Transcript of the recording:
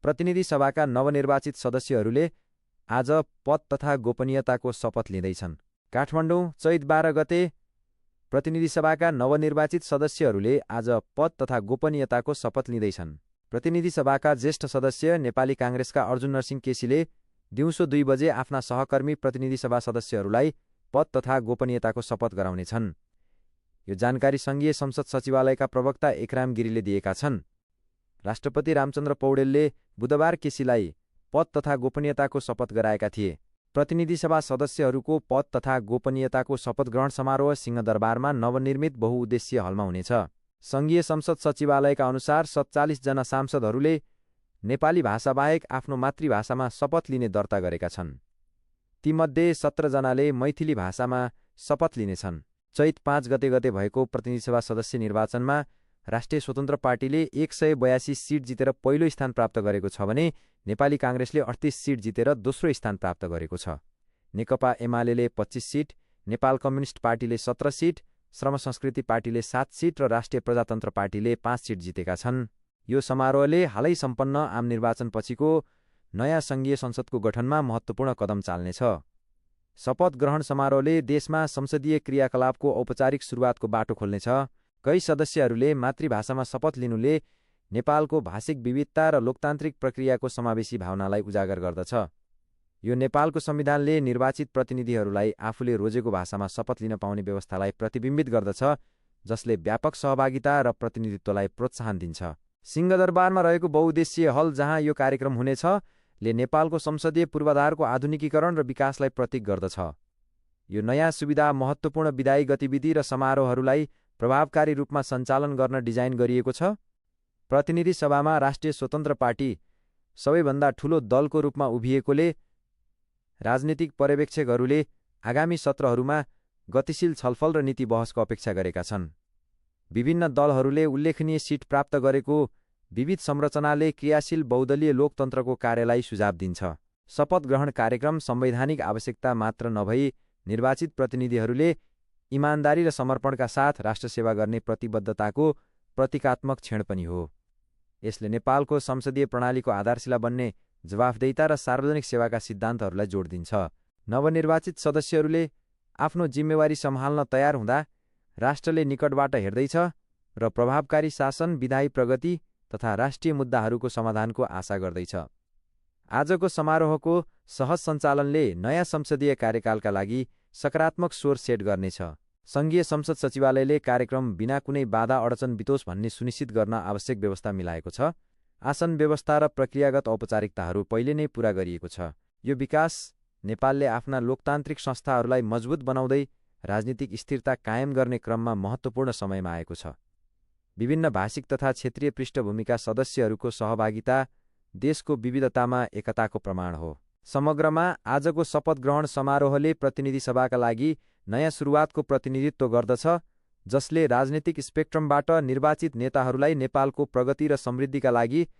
प्रतिनिधि सभाका नवनिर्वाचित सदस्यहरूले आज पद तथा गोपनीयताको शपथ लिँदैछन्। काठमाडौँ चैत 12 गते प्रतिनिधि सभाका नवनिर्वाचित सदस्यहरूले आज पद तथा गोपनीयताको शपथ लिँदैछन्। प्रतिनिधि सभाका ज्येष्ठ सदस्य नेपाली काङ्ग्रेसका अर्जुन नरसिंह केसीले दिउँसो 2 बजे आफ्ना सहकर्मी प्रतिनिधि सभा सदस्यहरूलाई पद तथा गोपनीयताको शपथ गराउनेछन्। यो जानकारी सङ्घीय संसद सचिवालयका प्रवक्ता एकराम गिरीले दिएका छन्। राष्ट्रपति रामचन्द्र पौडेलले बुधबार केसीलाई पद तथा गोपनीयताको शपथ गराएका थिए। प्रतिनिधि सभा सदस्यहरूको पद तथा गोपनीयताको शपथ ग्रहण समारोह सिंहदरबारमा नवनिर्मित बहुउद्देश्य हलमा हुनेछ। सङ्घीय संसद सचिवालयका अनुसार 47 जना सांसदहरूले नेपाली भाषाबाहेक आफ्नो मातृभाषामा शपथ लिने दर्ता गरेका छन्। तीमध्ये 17 जनाले मैथिली भाषामा शपथ लिनेछन्। चैत 5 गते भएको प्रतिनिधि सभा सदस्य निर्वाचनमा राष्ट्रिय स्वतन्त्र पार्टीले 182 सिट जितेर पहिलो स्थान प्राप्त गरेको छ भने नेपाली काङ्ग्रेसले 38 सिट जितेर दोस्रो स्थान प्राप्त गरेको छ। नेकपा एमाले 25 सिट, नेपाल कम्युनिस्ट पार्टीले 17 सिट, श्रम संस्कृति पार्टीले 7 सिट र राष्ट्रिय प्रजातन्त्र पार्टीले 5 सिट जितेका छन्। यो समारोहले हालै सम्पन्न आम निर्वाचनपछिको नयाँ सङ्घीय संसदको गठनमा महत्त्वपूर्ण कदम चाल्नेछ। शपथ ग्रहण समारोहले देशमा संसदीय क्रियाकलापको औपचारिक सुरुवातको बाटो खोल्नेछ। कई सदस्यहरूले मातृभाषामा शपथ लिनुले नेपालको भाषिक विविधता र लोकतान्त्रिक प्रक्रियाको समावेशी भावनालाई उजागर गर्दछ। यो नेपालको संविधानले निर्वाचित प्रतिनिधिहरूलाई आफूले रोजेको भाषामा शपथ लिन पाउने व्यवस्थालाई प्रतिबिम्बित गर्दछ, जसले व्यापक सहभागिता र प्रतिनिधित्वलाई प्रोत्साहन दिन्छ। सिंहदरबारमा रहेको बहुउद्देश्यीय हल जहाँ यो कार्यक्रम हुनेछ ले नेपालको संसदीय पूर्वाधारको आधुनिकीकरण र विकासलाई प्रतीक गर्दछ। यो नयाँ सुविधा महत्त्वपूर्ण विधायी गतिविधि र समारोहहरूलाई प्रभावकारी रूपमा सञ्चालन गर्न डिजाइन गरिएको छ। प्रतिनिधि सभामा राष्ट्रिय स्वतन्त्र पार्टी सबैभन्दा ठूलो दलको रूपमा उभिएकोले राजनीतिक पर्यवेक्षकहरूले आगामी सत्रहरूमा गतिशील छलफल र नीति बहसको अपेक्षा गरेका छन्। विभिन्न दलहरूले उल्लेखनीय सिट प्राप्त गरेको विविध संरचनाले क्रियाशील बहुदलीय लोकतन्त्रको कार्यलाई सुझाव दिन्छ। शपथ ग्रहण कार्यक्रम संवैधानिक आवश्यकता मात्र नभई निर्वाचित प्रतिनिधिहरूले इमानदारी र समर्पणका साथ राष्ट्रसेवा गर्ने प्रतिबद्धताको प्रतीकात्मक क्षण पनि हो। यसले नेपालको संसदीय प्रणालीको आधारशिला बन्ने जवाफदेहिता र सार्वजनिक सेवाका सिद्धान्तहरूलाई जोड दिन्छ। नवनिर्वाचित सदस्यहरूले आफ्नो जिम्मेवारी सम्हाल्न तयार हुँदा राष्ट्रले निकटबाट हेर्दैछ र प्रभावकारी शासन, विधायी प्रगति तथा राष्ट्रिय मुद्दाहरूको समाधानको आशा गर्दैछ। आजको समारोहको सहज सञ्चालनले नयाँ संसदीय कार्यकालका लागि सकारात्मक स्वर सेट गर्नेछ। सङ्घीय संसद सचिवालयले कार्यक्रम बिना कुनै बाधा अडचन बितोस् भन्ने सुनिश्चित गर्न आवश्यक व्यवस्था मिलाएको छ। आसन व्यवस्था र प्रक्रियागत औपचारिकताहरू पहिले नै पूरा गरिएको छ। यो विकास नेपालले आफ्ना लोकतान्त्रिक संस्थाहरूलाई मजबुत बनाउँदै राजनीतिक स्थिरता कायम गर्ने क्रममा महत्त्वपूर्ण समयमा आएको छ। विभिन्न भाषिक तथा क्षेत्रीय पृष्ठभूमिका सदस्यहरूको सहभागिता देशको विविधतामा एकताको प्रमाण हो। समग्रमा आजको शपथ ग्रहण समारोहले प्रतिनिधि सभाका लागि नयाँ सुरुवातको प्रतिनिधित्व गर्दछ, जसले राजनीतिक स्पेक्ट्रमबाट निर्वाचित नेताहरूलाई नेपालको प्रगति र समृद्धिका लागि